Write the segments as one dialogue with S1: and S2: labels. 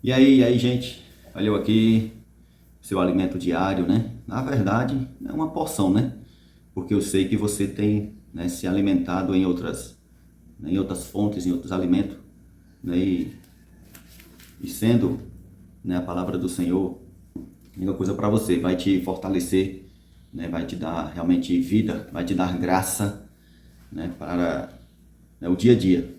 S1: E aí, gente, olha eu aqui, seu alimento diário, né? Na verdade, é uma porção, né? Porque eu sei que você tem, né, se alimentado em outras fontes, em outros alimentos, né? E sendo, né, a palavra do Senhor, uma coisa para você, vai te fortalecer, né? Vai te dar realmente vida, vai te dar graça, né, para, né, o dia a dia.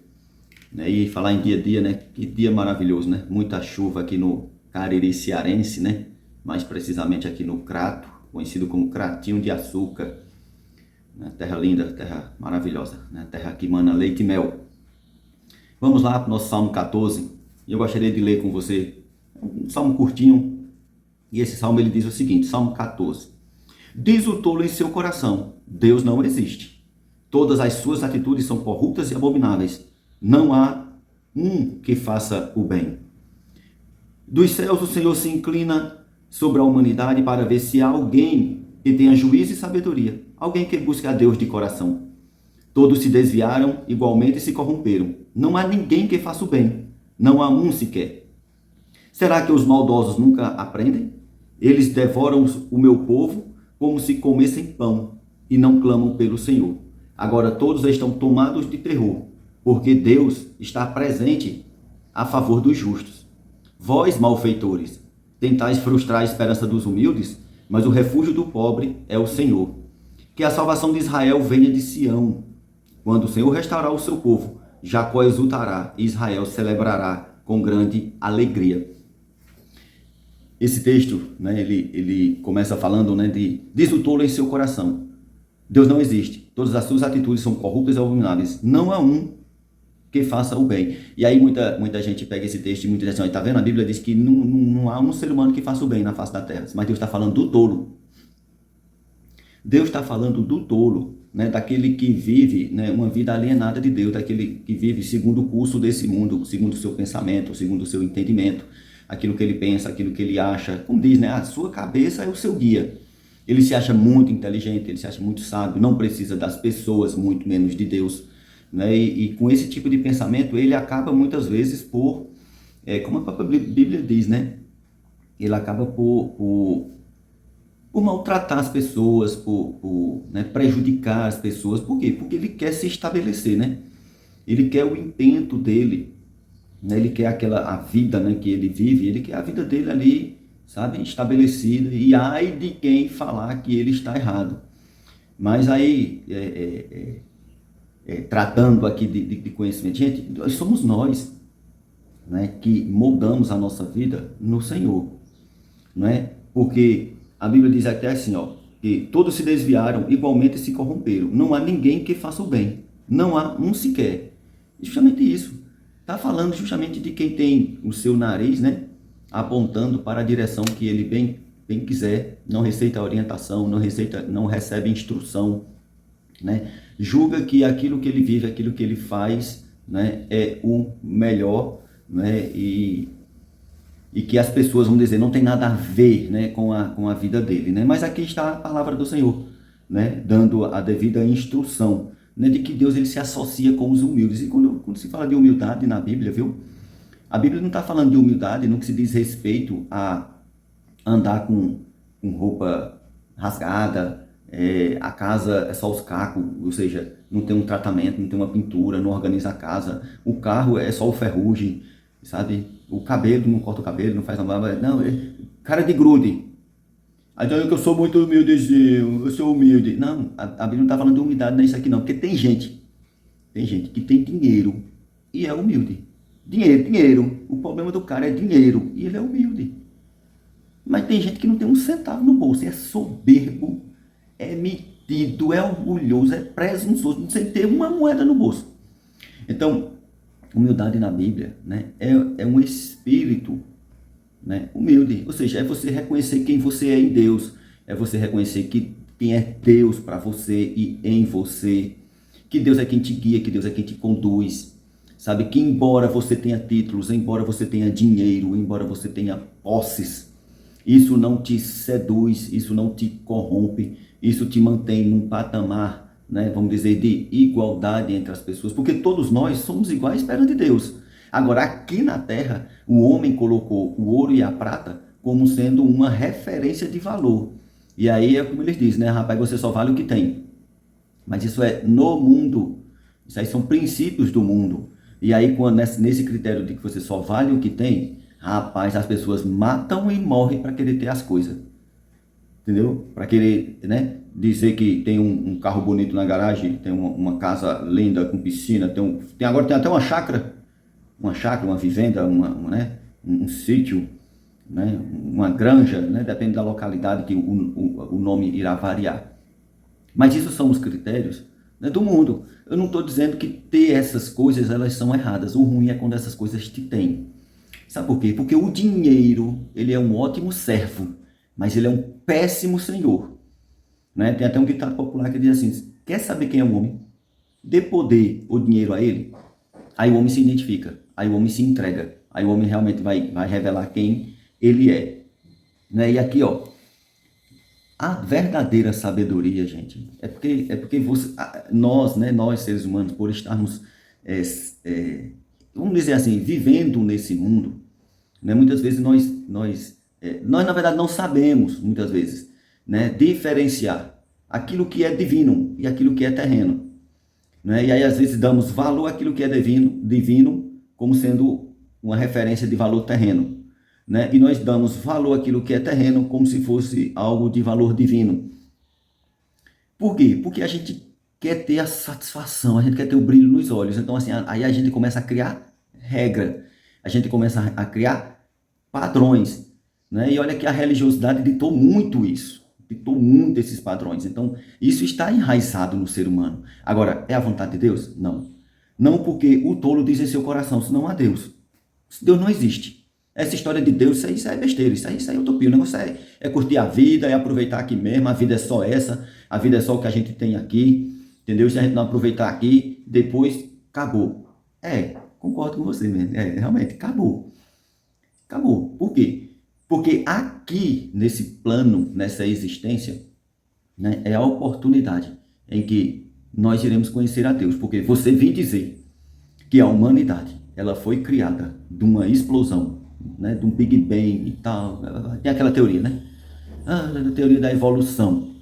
S1: Né? E falar em dia a dia, né? Que dia maravilhoso, né? Muita chuva aqui no Cariri cearense, né? Mais precisamente aqui no Crato, conhecido como Cratinho de Açúcar, né? Terra linda, terra maravilhosa, né? Terra que mana leite e mel. Vamos lá para o nosso Salmo 14. E eu gostaria de ler com você um salmo curtinho. E esse salmo ele diz o seguinte, Salmo 14. Diz o tolo em seu coração, Deus não existe. Todas as suas atitudes são corruptas e abomináveis. Não há um que faça o bem. Dos céus o Senhor se inclina sobre a humanidade para ver se há alguém que tenha juízo e sabedoria, alguém que busque a Deus de coração. Todos se desviaram igualmente e se corromperam. Não há ninguém que faça o bem, não há um sequer. Será que os maldosos nunca aprendem? Eles devoram o meu povo como se comessem pão e não clamam pelo Senhor. Agora todos estão tomados de terror, porque Deus está presente a favor dos justos. Vós, malfeitores, tentais frustrar a esperança dos humildes, mas o refúgio do pobre é o Senhor. Que a salvação de Israel venha de Sião. Quando o Senhor restaurar o seu povo, Jacó exultará e Israel celebrará com grande alegria. Esse texto, né, ele começa falando, né, diz o tolo em seu coração, Deus não existe, todas as suas atitudes são corruptas e abomináveis, não há um que faça o bem. E aí muita gente pega esse texto e muita gente diz assim, tá vendo? A Bíblia diz que não há um ser humano que faça o bem na face da terra, mas Deus está falando do tolo. Deus está falando do tolo, né? Daquele que vive, né, uma vida alienada de Deus, daquele que vive segundo o curso desse mundo, segundo o seu pensamento, segundo o seu entendimento, aquilo que ele pensa, aquilo que ele acha. Como diz, né? A sua cabeça é o seu guia. Ele se acha muito inteligente, ele se acha muito sábio, não precisa das pessoas, muito menos de Deus. Né? E com esse tipo de pensamento, ele acaba muitas vezes como a própria Bíblia diz, né? Ele acaba por maltratar as pessoas, né, prejudicar as pessoas. Por quê? Porque ele quer se estabelecer, né? Ele quer o intento dele, né? Ele quer a vida, né, que ele vive, ele quer a vida dele ali, sabe, estabelecida. E ai de quem falar que ele está errado. Mas aí, tratando aqui de conhecimento, gente, somos nós, né, que moldamos a nossa vida no Senhor, não é? Porque a Bíblia diz até assim, ó, que todos se desviaram, igualmente se corromperam. Não há ninguém que faça o bem, não há um sequer. Justamente isso. Está falando justamente de quem tem o seu nariz, né, apontando para a direção que ele bem quiser, não receita orientação, não recebe instrução, né? Julga que aquilo que ele vive, aquilo que ele faz, né, é o melhor, né? E que as pessoas vão dizer, não tem nada a ver, né, com a vida dele, né? Mas aqui está a palavra do Senhor, né, dando a devida instrução, né, de que Deus ele se associa com os humildes. E quando se fala de humildade na Bíblia, viu? A Bíblia não está falando de humildade no que se diz respeito a andar com roupa rasgada, a casa é só os cacos, ou seja, não tem um tratamento, não tem uma pintura, não organiza a casa, o carro é só o ferrugem, sabe? O cabelo, não corta o cabelo, não faz uma barba, não, cara de grude. Então eu sou muito humildezinho, eu sou humilde. Não, a Bíblia não está falando de humildade nisso aqui não, porque tem gente que tem dinheiro e é humilde. Dinheiro. O problema do cara é dinheiro e ele é humilde. Mas tem gente que não tem um centavo no bolso, é soberbo, é metido, é orgulhoso, é presunçoso, sem ter uma moeda no bolso. Então, humildade na Bíblia, né, é um espírito, né, humilde. Ou seja, é você reconhecer quem você é em Deus, é você reconhecer quem é Deus para você e em você, que Deus é quem te guia, que Deus é quem te conduz. Sabe, que embora você tenha títulos, embora você tenha dinheiro, embora você tenha posses, isso não te seduz, isso não te corrompe, isso te mantém num patamar, né, vamos dizer, de igualdade entre as pessoas, porque todos nós somos iguais perante Deus. Agora, aqui na terra, o homem colocou o ouro e a prata como sendo uma referência de valor. E aí é como eles dizem, né? Rapaz, você só vale o que tem. Mas isso é no mundo. Isso aí são princípios do mundo. E aí, quando, nesse critério de que você só vale o que tem, rapaz, as pessoas matam e morrem para querer ter as coisas. Entendeu? Para querer, né, dizer que tem um carro bonito na garagem, tem uma casa linda com piscina, agora tem até uma chácara, uma vivenda, né, um sítio, né, uma granja, né, depende da localidade que o nome irá variar. Mas isso são os critérios, né, do mundo. Eu não estou dizendo que ter essas coisas elas são erradas. O ruim é quando essas coisas te têm. Sabe por quê? Porque o dinheiro, ele é um ótimo servo, mas ele é um péssimo senhor. Né? Tem até um ditado popular que diz assim: quer saber quem é o homem? Dê poder ou dinheiro a ele, aí o homem se identifica, aí o homem se entrega, aí o homem realmente vai revelar quem ele é. Né? E aqui, ó, a verdadeira sabedoria, gente, é porque nós, né, nós seres humanos, por estarmos, vamos dizer assim, vivendo nesse mundo, né, muitas vezes nós na verdade não sabemos, muitas vezes, né, diferenciar aquilo que é divino e aquilo que é terreno. Né? E aí às vezes damos valor àquilo que é divino como sendo uma referência de valor terreno. Né? E nós damos valor àquilo que é terreno como se fosse algo de valor divino. Por quê? Porque a gente quer ter a satisfação, a gente quer ter o brilho nos olhos. Então, assim, aí a gente começa a criar regra, a gente começa a criar padrões. Né? E olha que a religiosidade ditou muito isso, ditou muito esses padrões. Então, isso está enraizado no ser humano. Agora, é a vontade de Deus? Não. Não, porque o tolo diz em seu coração: se não há Deus. Deus não existe. Essa história de Deus, isso aí é besteira, isso aí é utopia. O negócio é curtir a vida, é aproveitar aqui mesmo, a vida é só essa, a vida é só o que a gente tem aqui, entendeu? Se a gente não aproveitar aqui, depois acabou. Concordo com você mesmo, realmente, acabou. Acabou. Por quê? Porque aqui, nesse plano, nessa existência, né, é a oportunidade em que nós iremos conhecer a Deus. Porque você vem dizer que a humanidade, ela foi criada de uma explosão, né, de um Big Bang e tal. Tem aquela teoria, né? A teoria da evolução.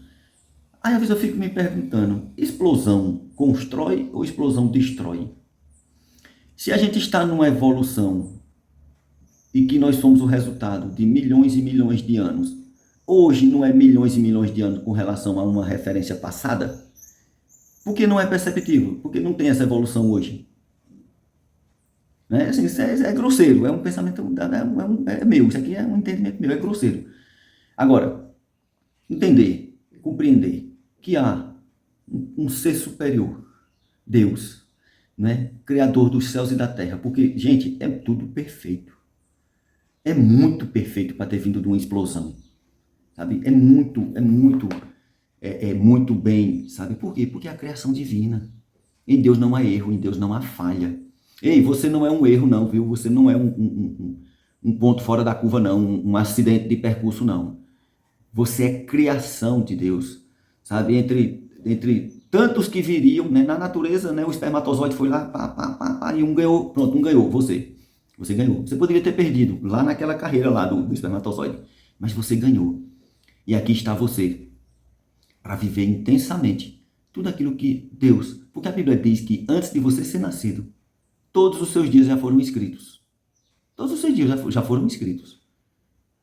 S1: Aí às vezes eu fico me perguntando: explosão constrói ou explosão destrói? Se a gente está numa evolução e que nós somos o resultado de milhões e milhões de anos, hoje não é milhões e milhões de anos com relação a uma referência passada, por que não é perceptível? Porque não tem essa evolução hoje. Né? Assim, isso é grosseiro, é um pensamento, é meu, isso aqui é um entendimento meu, é grosseiro. Agora, entender, compreender que há um ser superior, Deus, né? Criador dos céus e da terra, porque, gente, é tudo perfeito. É muito perfeito para ter vindo de uma explosão, sabe? É muito bem, sabe? Por quê? Porque é a criação divina. Em Deus não há erro, em Deus não há falha. Ei, você não é um erro não, viu? Você não é um ponto fora da curva não, um acidente de percurso não. Você é criação de Deus, sabe? Entre tantos que viriam, né? Na natureza, né? O espermatozoide foi lá, e um ganhou, pronto, um ganhou, você ganhou. Você poderia ter perdido lá naquela carreira lá do espermatozoide, mas você ganhou. E aqui está você, para viver intensamente tudo aquilo que Deus, porque a Bíblia diz que antes de você ser nascido, todos os seus dias já foram escritos. Todos os seus dias já foram escritos.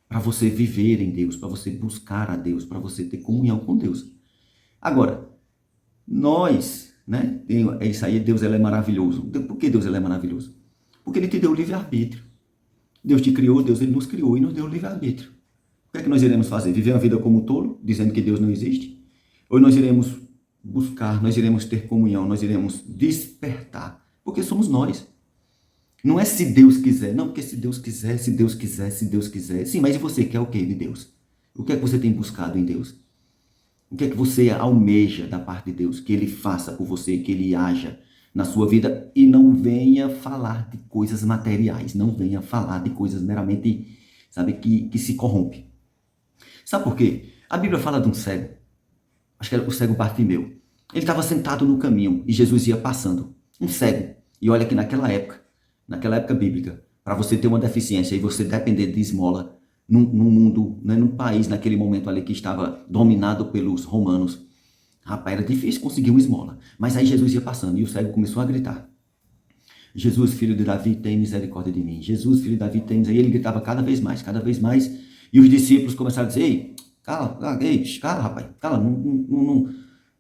S1: Para você viver em Deus, para você buscar a Deus, para você ter comunhão com Deus. Agora, nós, né? É isso aí, Deus ele é maravilhoso. Por que Deus ele é maravilhoso? Porque ele te deu o livre-arbítrio. Deus te criou, Deus ele nos criou e nos deu o livre-arbítrio. O que é que nós iremos fazer? Viver a vida como tolo, dizendo que Deus não existe? Ou nós iremos buscar, nós iremos ter comunhão, nós iremos despertar? Porque somos nós. Não é se Deus quiser, não, porque se Deus quiser, se Deus quiser, se Deus quiser. Sim, mas e você quer o que de Deus? O que é que você tem buscado em Deus? O que é que você almeja da parte de Deus? Que Ele faça por você, que Ele haja na sua vida e não venha falar de coisas materiais, não venha falar de coisas meramente, sabe, que se corrompe. Sabe por quê? A Bíblia fala de um cego, acho que era o cego Bartimeu. Ele estava sentado no caminho e Jesus ia passando, um cego. E olha que naquela época, naquela época bíblica, para você ter uma deficiência e você depender de esmola num mundo, né, num país naquele momento ali que estava dominado pelos romanos, rapaz, era difícil conseguir uma esmola. Mas aí Jesus ia passando e o cego começou a gritar: Jesus, filho de Davi, tem misericórdia de mim. Jesus, filho de Davi, tem misericórdia. E ele gritava cada vez mais, cada vez mais. E os discípulos começaram a dizer: ei, cala, ei, cala, rapaz, cala,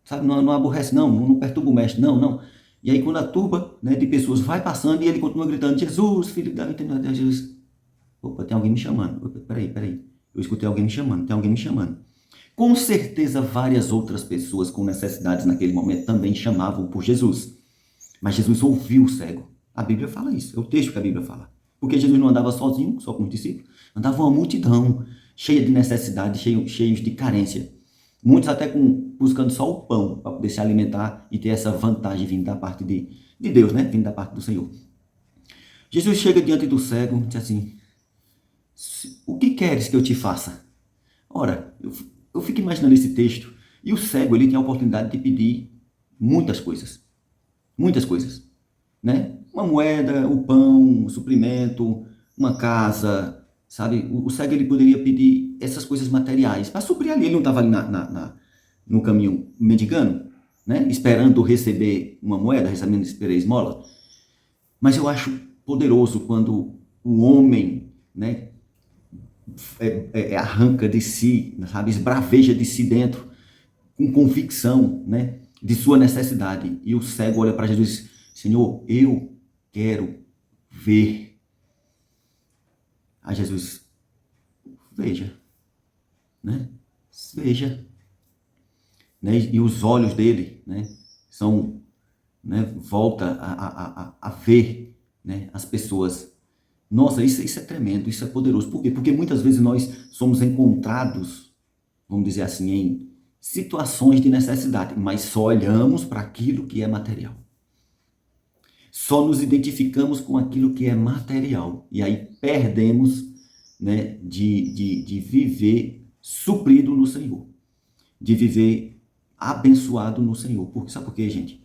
S1: sabe, não aborrece, não perturba o mestre, não. E aí quando a turba, né, de pessoas vai passando e ele continua gritando: Jesus, filho de Davi, tem misericórdia de Jesus. Opa, tem alguém me chamando. Opa, peraí. Eu escutei alguém me chamando, tem alguém me chamando. Com certeza várias outras pessoas com necessidades naquele momento também chamavam por Jesus. Mas Jesus ouviu o cego. A Bíblia fala isso, é o texto que a Bíblia fala. Porque Jesus não andava sozinho, só com os discípulos, andava uma multidão cheia de necessidade, cheios de carência. Muitos até buscando só o pão para poder se alimentar e ter essa vantagem vindo da parte de Deus, né? Vindo da parte do Senhor. Jesus chega diante do cego e diz assim: o que queres que eu te faça? Ora, eu fico imaginando esse texto e o cego ele tem a oportunidade de pedir muitas coisas. Muitas coisas, né? Uma moeda, o pão, o suprimento, uma casa, sabe? O cego ele poderia pedir essas coisas materiais para suprir ali. Ele não estava ali no caminho mendigando, né? Esperando receber uma moeda, recebendo esmola. Mas eu acho poderoso quando o homem, né, arranca de si, sabe? Esbraveja de si dentro, com convicção, né, de sua necessidade. E o cego olha para Jesus e diz: Senhor, eu quero ver. Aí Jesus: veja, né? Veja. Né? E os olhos dele, né, são, né, volta a ver, né, as pessoas. Nossa, isso é tremendo, isso é poderoso. Por quê? Porque muitas vezes nós somos encontrados, vamos dizer assim, em situações de necessidade, mas só olhamos para aquilo que é material. Só nos identificamos com aquilo que é material. E aí perdemos, né, de viver suprido no Senhor. De viver abençoado no Senhor. Sabe por quê, gente?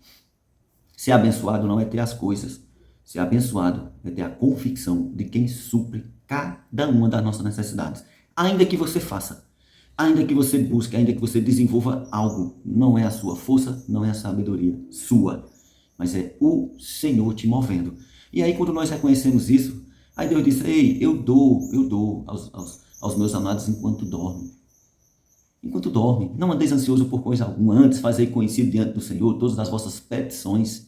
S1: Ser abençoado não é ter as coisas. Ser abençoado é ter a convicção de quem supre cada uma das nossas necessidades. Ainda que você faça, ainda que você busque, ainda que você desenvolva algo, não é a sua força, não é a sabedoria sua, mas é o Senhor te movendo. E aí quando nós reconhecemos isso, aí Deus diz: ei, eu dou aos meus amados enquanto dormem. Enquanto dorme, não andeis ansioso por coisa alguma, antes fazei conhecido diante do Senhor todas as vossas petições.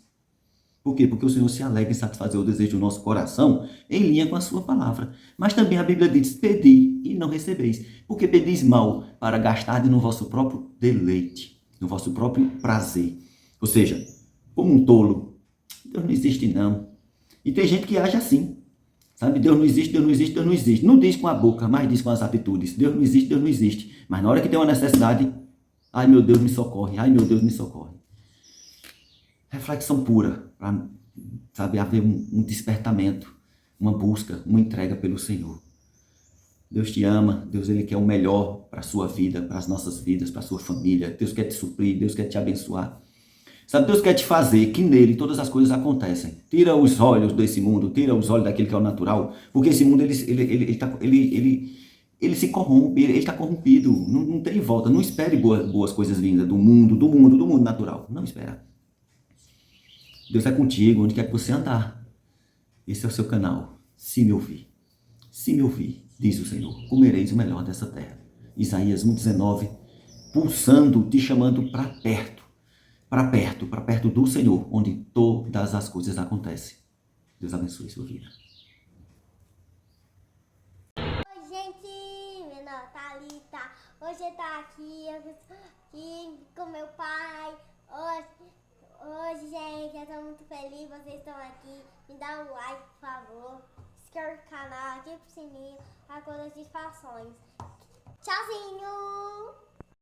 S1: Por quê? Porque o Senhor se alegra em satisfazer o desejo do nosso coração em linha com a sua palavra. Mas também a Bíblia diz: pedi e não recebeis. Porque pedis mal para gastar no vosso próprio deleite, no vosso próprio prazer. Ou seja, como um tolo. Deus não existe não. E tem gente que age assim. Sabe, Deus não existe, Deus não existe, Deus não existe. Não diz com a boca, mas diz com as atitudes. Deus não existe, Deus não existe. Mas na hora que tem uma necessidade, ai meu Deus, me socorre, ai meu Deus, me socorre. Reflexão pura, para, sabe, haver um despertamento, uma busca, uma entrega pelo Senhor. Deus te ama, Deus ele quer o melhor para a sua vida, para as nossas vidas, para a sua família. Deus quer te suprir, Deus quer te abençoar. Sabe, Deus quer te fazer que nele todas as coisas acontecem. Tira os olhos desse mundo, tira os olhos daquele que é o natural, porque esse mundo ele se corrompe, ele está corrompido, não tem volta. Não espere boas coisas vindas do mundo natural. Não espera. Deus é contigo, onde quer que você andar. Esse é o seu canal. Se me ouvir, diz o Senhor, comereis o melhor dessa terra. Isaías 1,19, pulsando, te chamando para perto do Senhor, onde todas as coisas acontecem. Deus abençoe sua vida.
S2: Oi, gente, meu nome é Thalita. Hoje eu tô aqui com meu pai. Hoje, gente, eu tô muito feliz. Vocês estão aqui. Me dá um like, por favor. Se inscreve no canal, ativa o sininho, para as notificações. Tchauzinho!